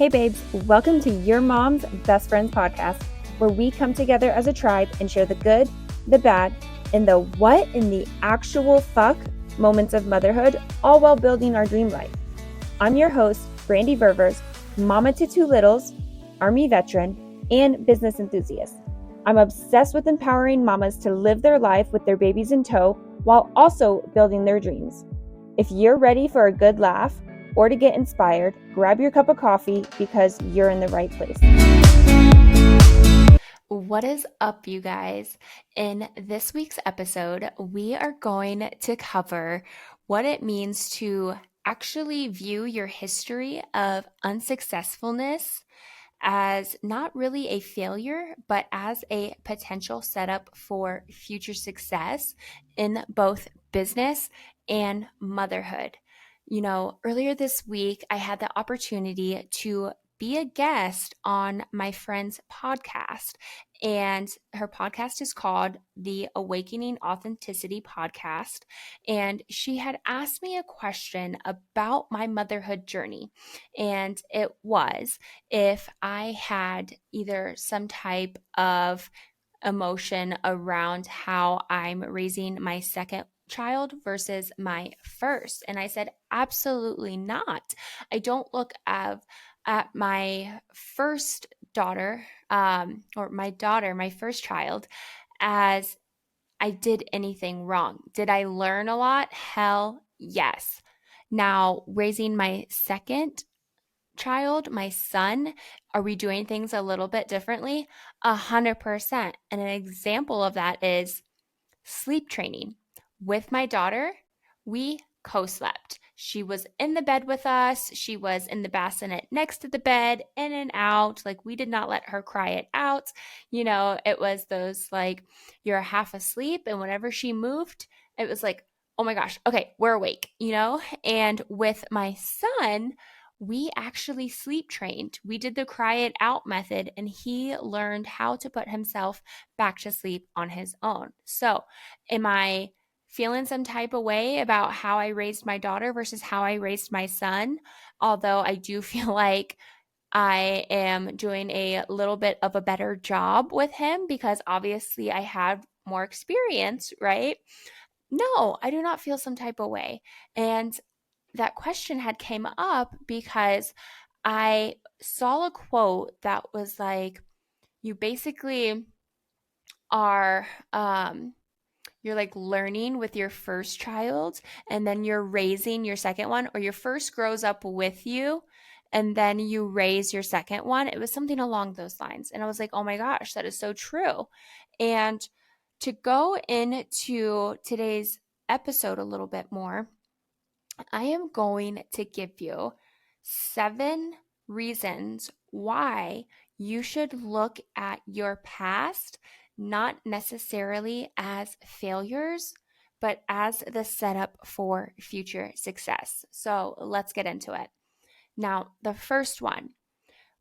Hey babes, welcome to Your Mom's Best Friends podcast, where we come together as a tribe and share the good, the bad, and the what in the actual fuck moments of motherhood, all while building our dream life. I'm your host, Brandy Ververs, mama to two littles, Army veteran, and business enthusiast. I'm obsessed with empowering mamas to live their life with their babies in tow while also building their dreams. If you're ready for a good laugh or to get inspired, grab your cup of coffee because you're in the right place. What is up, you guys? In this week's episode, we are going to cover what it means to actually view your history of unsuccessfulness as not really a failure, but as a potential setup for future success in both business and motherhood. You know, earlier this week, I had the opportunity to be a guest on my friend's podcast, and her podcast is called the Awakening Authenticity Podcast. And she had asked me a question about my motherhood journey, and it was if I had either some type of emotion around how I'm raising my second child versus my first. And I said, absolutely not. I don't look at my first daughter, or my first child, as I did anything wrong. Did I learn a lot? Hell yes. Now, raising my second child, my son, are we doing things a little bit differently? 100%. And an example of that is sleep training. With my daughter, we co-slept. She was in the bed with us. She was in the bassinet next to the bed, in and out. Like, we did not let her cry it out. You know, it was those like, you're half asleep, and whenever she moved, it was like, oh my gosh, okay, we're awake, you know? And with my son, we actually sleep trained. We did the cry it out method, and he learned how to put himself back to sleep on his own. So, am I feeling some type of way about how I raised my daughter versus how I raised my son? Although I do feel like I am doing a little bit of a better job with him because obviously I have more experience, right? No, I do not feel some type of way. And that question had came up because I saw a quote that was like, you basically are you're like learning with your first child, and then you're raising your second one, or your first grows up with you and then you raise your second one. It was something along those lines. And I was like, oh my gosh, that is so true. And to go into today's episode a little bit more, I am going to give you 7 reasons why you should look at your past not necessarily as failures, but as the setup for future success. So let's get into it. Now, the first one,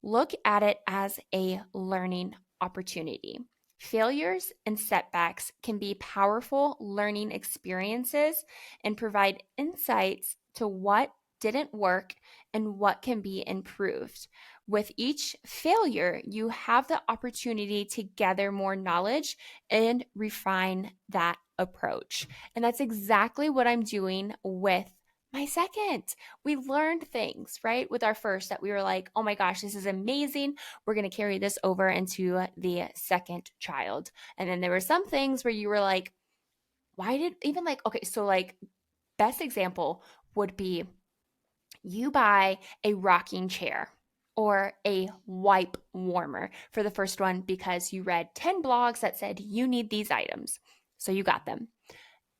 look at it as a learning opportunity. Failures and setbacks can be powerful learning experiences and provide insights to what didn't work and what can be improved. With each failure, you have the opportunity to gather more knowledge and refine that approach. And that's exactly what I'm doing with my second. We learned things, right, with our first that we were like, oh my gosh, this is amazing. We're going to carry this over into the second child. And then there were some things where you were like, why did even like, okay, so like, best example would be you buy a rocking chair or a wipe warmer for the first one because you read 10 blogs that said you need these items. So you got them.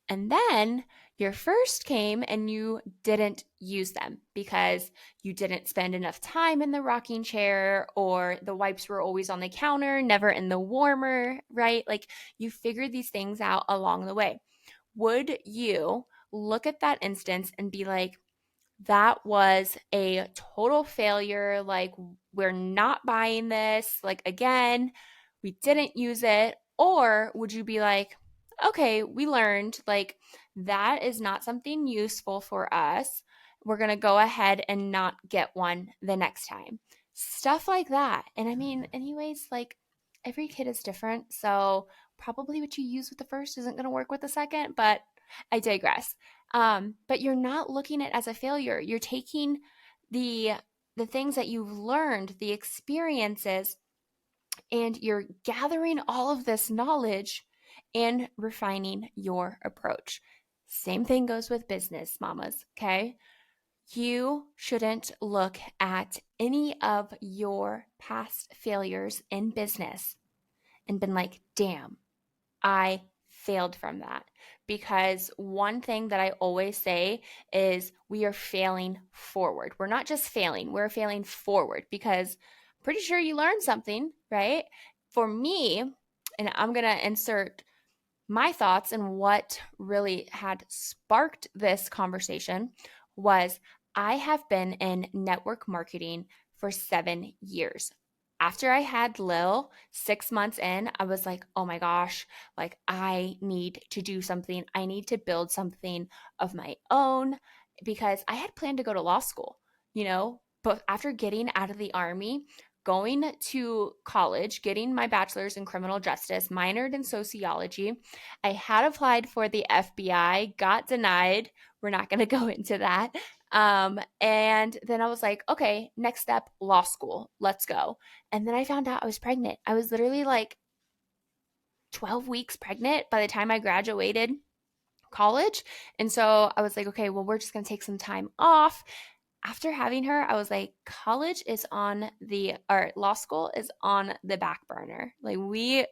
And then your first came and you didn't use them because you didn't spend enough time in the rocking chair, or the wipes were always on the counter, never in the warmer, right? Like, you figured these things out along the way. Would you look at that instance and be like, that was a total failure? Like, we're not buying this. Like, again, we didn't use it. Or would you be like, okay, we learned, like, that is not something useful for us. We're going to go ahead and not get one the next time. stuff like that. And I mean, anyways, like every kid is different. So probably what you use with the first isn't going to work with the second, but I digress. But you're not looking at it as a failure. You're taking the the things that you've learned, the experiences, and you're gathering all of this knowledge and refining your approach. Same thing goes with business, mamas, okay? You shouldn't look at any of your past failures in business and been like, damn, I failed from that. Because one thing that I always say is we are failing forward. We're not just failing, we're failing forward because I'm pretty sure you learned something, right? For me, and I'm going to insert my thoughts and what really had sparked this conversation was I have been in network marketing for 7 years. After I had Lil, 6 months in, I was like, oh my gosh, like I need to do something. I need to build something of my own because I had planned to go to law school, but after getting out of the army, going to college, getting my bachelor's in criminal justice, minored in sociology. I had applied for the FBI, got denied. We're not going to go into that. And then I was like, okay, next step, law school. Let's go. And then I found out I was pregnant. I was literally like 12 weeks pregnant by the time I graduated college. And so I was like, okay, well, we're just going to take some time off. After having her, I was like, law school is on the back burner. Like,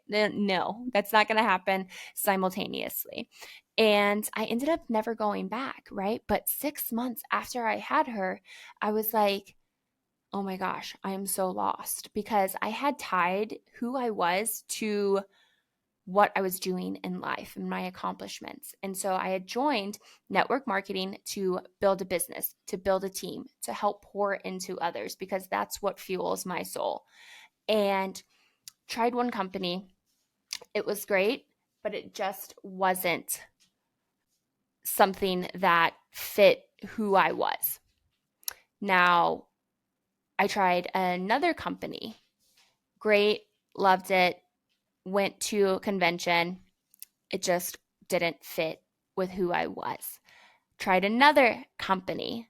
no, that's not going to happen simultaneously. And I ended up never going back, right? But 6 months after I had her, I was like, oh my gosh, I am so lost because I had tied who I was to what I was doing in life and my accomplishments. And so I had joined network marketing to build a business, to build a team, to help pour into others because that's what fuels my soul. And tried one company. It was great, but it just wasn't something that fit who I was. Now, I tried another company. Great, loved it, went to a convention. It just didn't fit with who I was. Tried another company.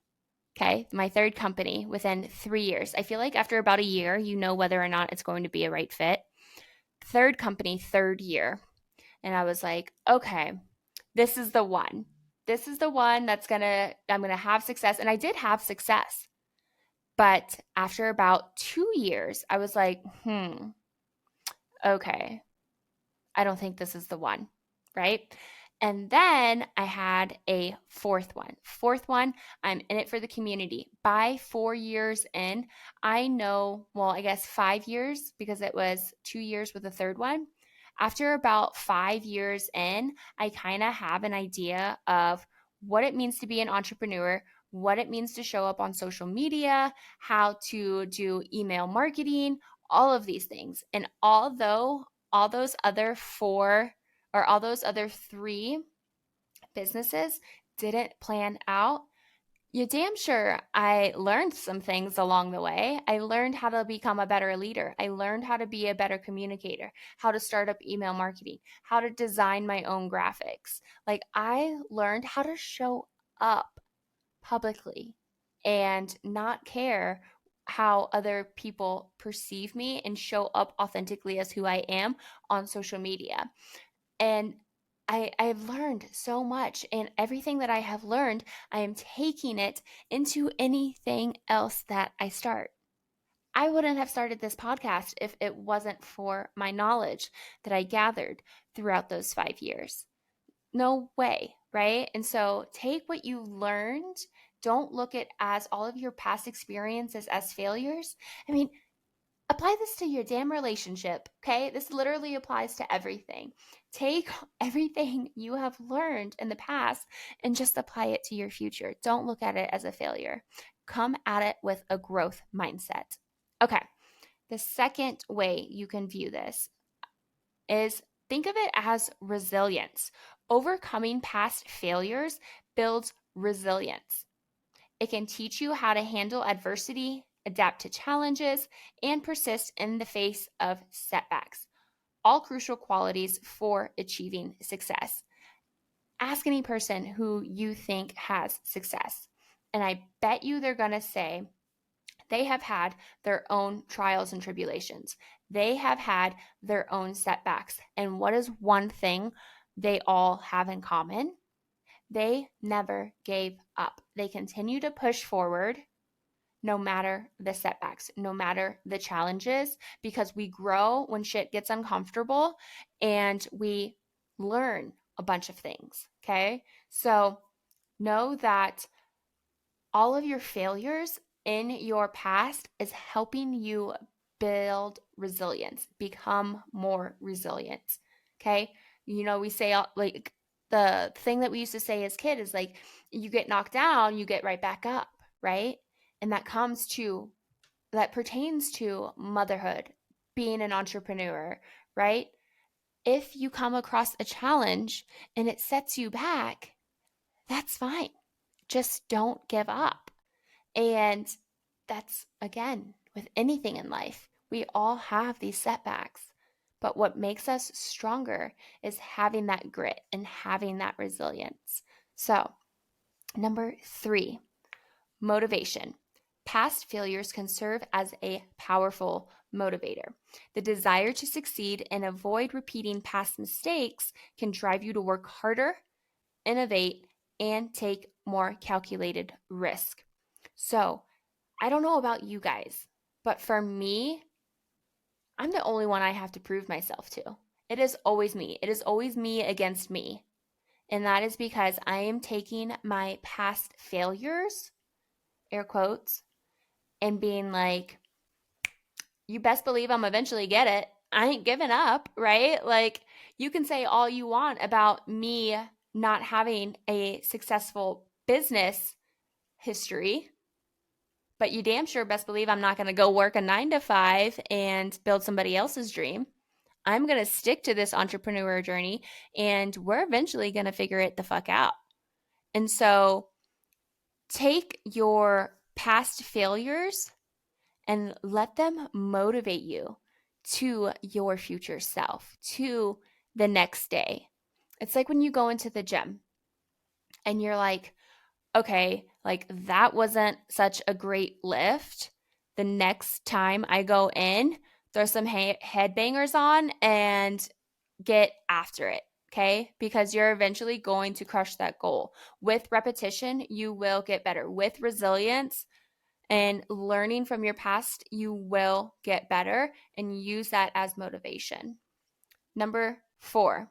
Okay, my third company within 3 years. I feel like after about a year, you know whether or not it's going to be a right fit. Third company, third year. And I was like, okay, this is the one. This is the one I'm gonna have success. And I did have success. But after about 2 years, I was like, okay, I don't think this is the one, right? And then I had a fourth one. Fourth one, I'm in it for the community. By 4 years in, I know, well, I guess 5 years because it was 2 years with the third one. After about 5 years in, I kind of have an idea of what it means to be an entrepreneur, what it means to show up on social media, how to do email marketing, all of these things. And although all those other all those other three businesses didn't plan out, you damn sure I learned some things along the way. I learned how to become a better leader. I learned how to be a better communicator, how to start up email marketing, how to design my own graphics. Like I learned how to show up publicly and not care how other people perceive me and show up authentically as who I am on social media. And I've learned so much, and everything that I have learned, I am taking it into anything else that I start. I wouldn't have started this podcast if it wasn't for my knowledge that I gathered throughout those 5 years. No way, right? And so take what you learned. Don't look at as all of your past experiences as failures. I mean, apply this to your damn relationship, okay? This literally applies to everything. Take everything you have learned in the past and just apply it to your future. Don't look at it as a failure. Come at it with a growth mindset. Okay, the second way you can view this is think of it as resilience. Overcoming past failures builds resilience. It can teach you how to handle adversity adapt to challenges, and persist in the face of setbacks. All crucial qualities for achieving success. Ask any person who you think has success, and I bet you they're going to say they have had their own trials and tribulations. They have had their own setbacks. And what is one thing they all have in common? They never gave up. They continue to push forward no matter the setbacks, no matter the challenges, because we grow when shit gets uncomfortable and we learn a bunch of things. Okay. So know that all of your failures in your past is helping you build resilience, become more resilient. Okay. We say like the thing that we used to say as kids is like, you get knocked down, you get right back up. Right. And that pertains to motherhood, being an entrepreneur, right? If you come across a challenge and it sets you back, that's fine. Just don't give up. And that's, again, with anything in life, we all have these setbacks. But what makes us stronger is having that grit and having that resilience. So, number 3, motivation. Past failures can serve as a powerful motivator. The desire to succeed and avoid repeating past mistakes can drive you to work harder, innovate, and take more calculated risk. So, I don't know about you guys, but for me, I'm the only one I have to prove myself to. It is always me. It is always me against me. And that is because I am taking my past failures, air quotes, and being like, you best believe I'm eventually get it. I ain't giving up, right? Like, you can say all you want about me not having a successful business history, but you damn sure best believe I'm not going to go work a 9 to 5 and build somebody else's dream. I'm going to stick to this entrepreneur journey, and we're eventually going to figure it the fuck out. And so take your past failures and let them motivate you to your future self, to the next day. It's like when you go into the gym and you're like, okay, like that wasn't such a great lift. The next time I go in, throw some headbangers on and get after it. Okay. Because you're eventually going to crush that goal. With repetition, you will get better. With resilience and learning from your past, you will get better and use that as motivation. Number 4,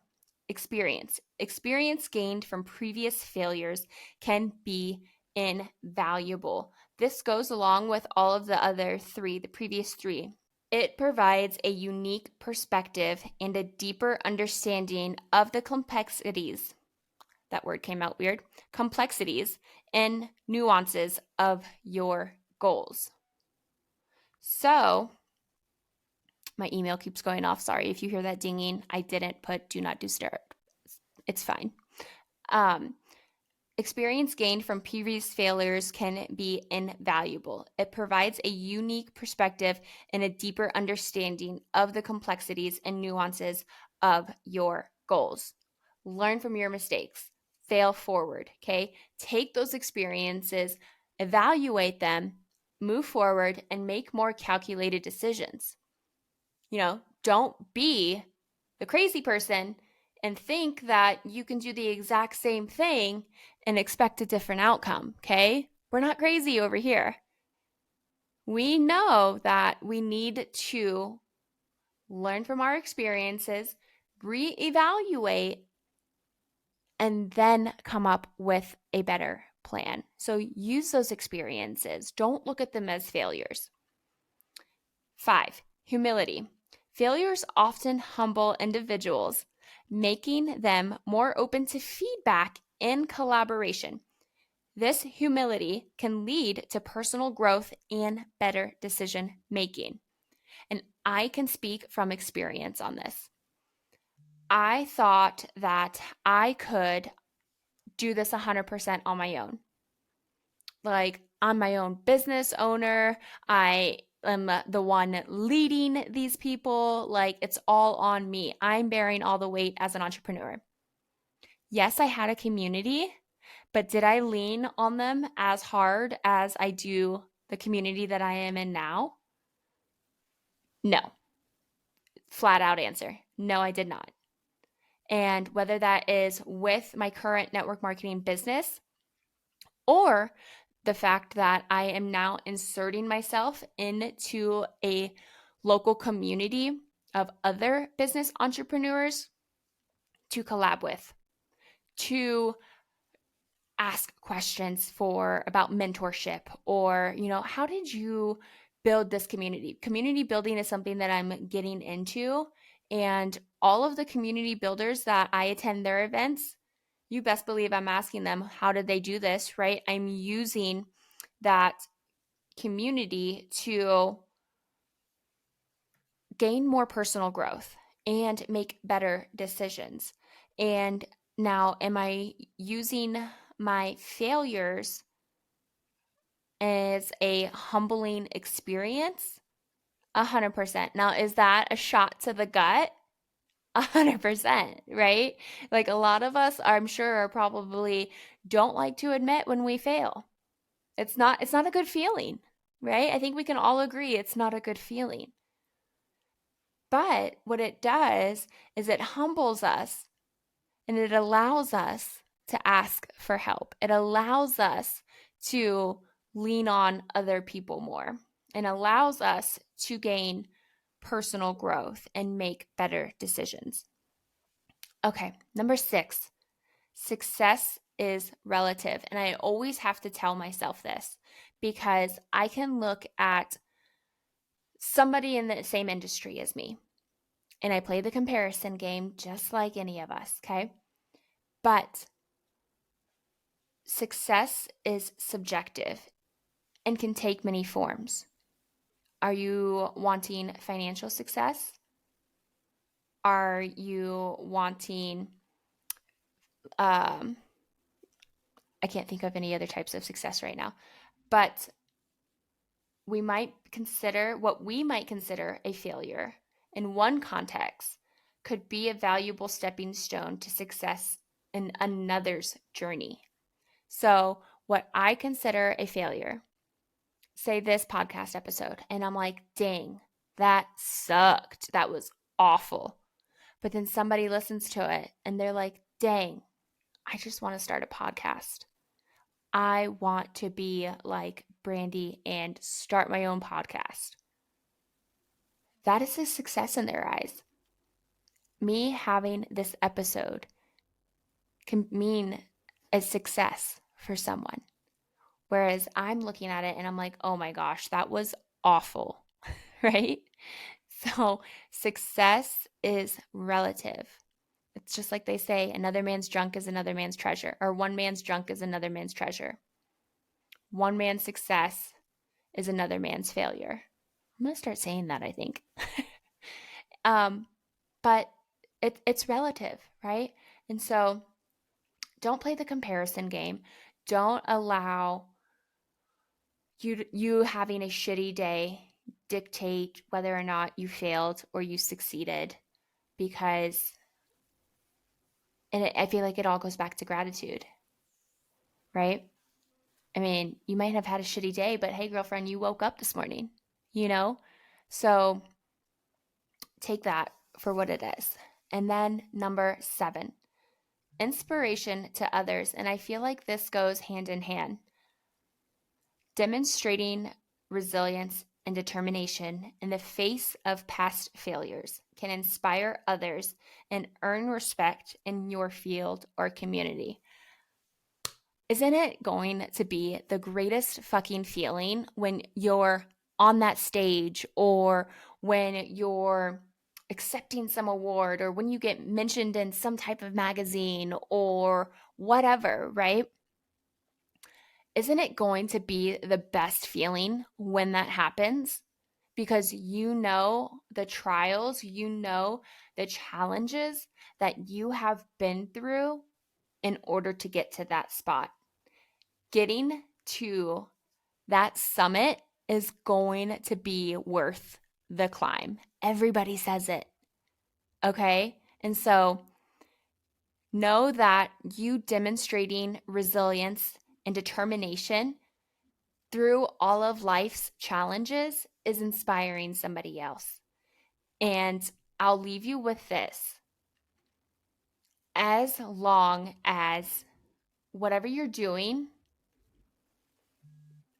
experience. Experience gained from previous failures can be invaluable. This goes along with all of the other 3, the previous 3. It provides a unique perspective and a deeper understanding of the complexities. That word came out weird. Complexities and nuances of your goals. So, my email keeps going off. Sorry if you hear that dinging. I didn't put do not disturb. It's fine. Experience gained from previous failures can be invaluable. It provides a unique perspective and a deeper understanding of the complexities and nuances of your goals. Learn from your mistakes. Fail forward, okay? Take those experiences, evaluate them, move forward, and make more calculated decisions. Don't be the crazy person and think that you can do the exact same thing and expect a different outcome, okay? We're not crazy over here. We know that we need to learn from our experiences, reevaluate, and then come up with a better plan. So use those experiences. Don't look at them as failures. 5, humility. Failures often humble individuals, making them more open to feedback and collaboration. This humility can lead to personal growth and better decision making. And I can speak from experience on this. I thought that I could do this 100% on my own. Like, I'm my own business owner. I am the one leading these people. Like, it's all on me. I'm bearing all the weight as an entrepreneur. Yes, I had a community, but did I lean on them as hard as I do the community that I am in now? No. Flat out answer. No, I did not. And whether that is with my current network marketing business or the fact that I am now inserting myself into a local community of other business entrepreneurs to collab with, to ask questions for about mentorship, or how did you build this community? Community building is something that I'm getting into, and all of the community builders that I attend their events, you best believe I'm asking them, how did they do this, right? I'm using that community to gain more personal growth and make better decisions. And now, am I using my failures as a humbling experience? 100%. Now, is that a shot to the gut? 100%, right? Like, a lot of us, I'm sure, are probably don't like to admit when we fail. It's not a good feeling, right? I think we can all agree it's not a good feeling. But what it does is it humbles us, and it allows us to ask for help. It allows us to lean on other people more, and allows us to gain personal growth and make better decisions. Okay, number 6, success is relative. And I always have to tell myself this, because I can look at somebody in the same industry as me, and I play the comparison game just like any of us, okay? But success is subjective and can take many forms. Are you wanting financial success? Are you wanting, I can't think of any other types of success right now, but we might consider what we might consider a failure in one context could be a valuable stepping stone to success in another's journey. So, what I consider a failure, say this podcast episode, and I'm like, dang, that sucked. That was awful. But then somebody listens to it and they're like, dang, I just want to start a podcast. I want to be like Brandy and start my own podcast. That is a success in their eyes. Me having this episode can mean a success for someone. Whereas I'm looking at it and I'm like, oh my gosh, that was awful, right? So success is relative. It's just like they say, another man's junk is another man's treasure, or one man's junk is another man's treasure. One man's success is another man's failure. I'm going to start saying that, I think. But it's relative, right? And so don't play the comparison game. Don't allow you having a shitty day dictate whether or not you failed or you succeeded, because I feel like it all goes back to gratitude, right? I mean, you might have had a shitty day, but hey, girlfriend, you woke up this morning, you know? So take that for what it is. And then number 7, inspiration to others. And I feel like this goes hand in hand. Demonstrating resilience and determination in the face of past failures can inspire others and earn respect in your field or community. Isn't it going to be the greatest fucking feeling when you're on that stage, or when you're accepting some award, or when you get mentioned in some type of magazine or whatever, right? Isn't it going to be the best feeling when that happens? Because you know the trials, you know the challenges that you have been through in order to get to that spot. Getting to that summit is going to be worth the climb. Everybody says it. Okay? And so know that you demonstrating resilience and determination through all of life's challenges is inspiring somebody else. And I'll leave you with this. As long as whatever you're doing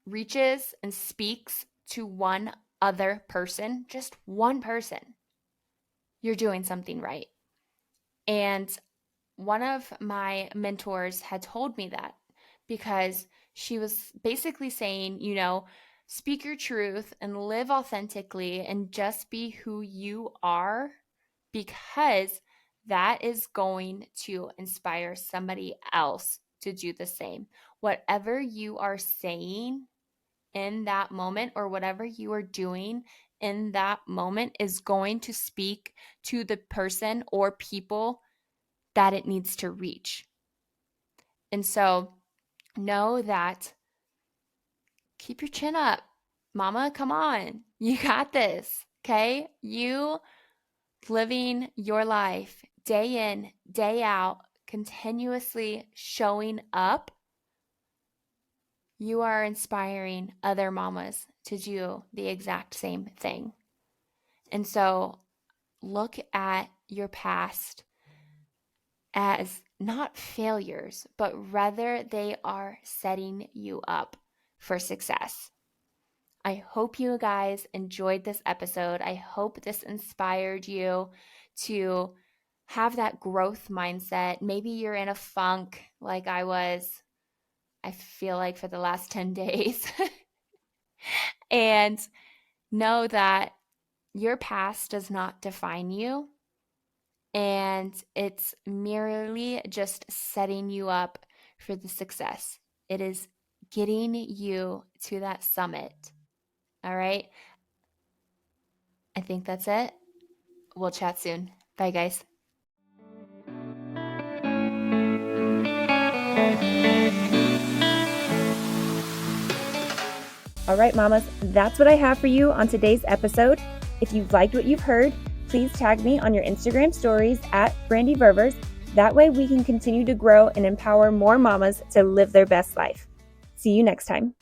reaches and speaks to one other person, just one person, you're doing something right. And one of my mentors had told me that because she was basically saying, speak your truth and live authentically and just be who you are, because that is going to inspire somebody else to do the same. Whatever you are saying in that moment or whatever you are doing in that moment is going to speak to the person or people that it needs to reach. And so know that, keep your chin up. Mama, come on. You got this. Okay? You living your life day in, day out, continuously showing up, you are inspiring other mamas to do the exact same thing. And so look at your past as not failures, but rather they are setting you up for success. I hope you guys enjoyed this episode. I hope this inspired you to have that growth mindset. Maybe you're in a funk like I was, I feel like, for the last 10 days. And know that your past does not define you. And it's merely just setting you up for the success. It is getting you to that summit. All right. I think that's it. We'll chat soon. Bye, guys. All right, mamas, that's what I have for you on today's episode. If you've liked what you've heard, please tag me on your Instagram stories at Brandy Ververs. That way we can continue to grow and empower more mamas to live their best life. See you next time.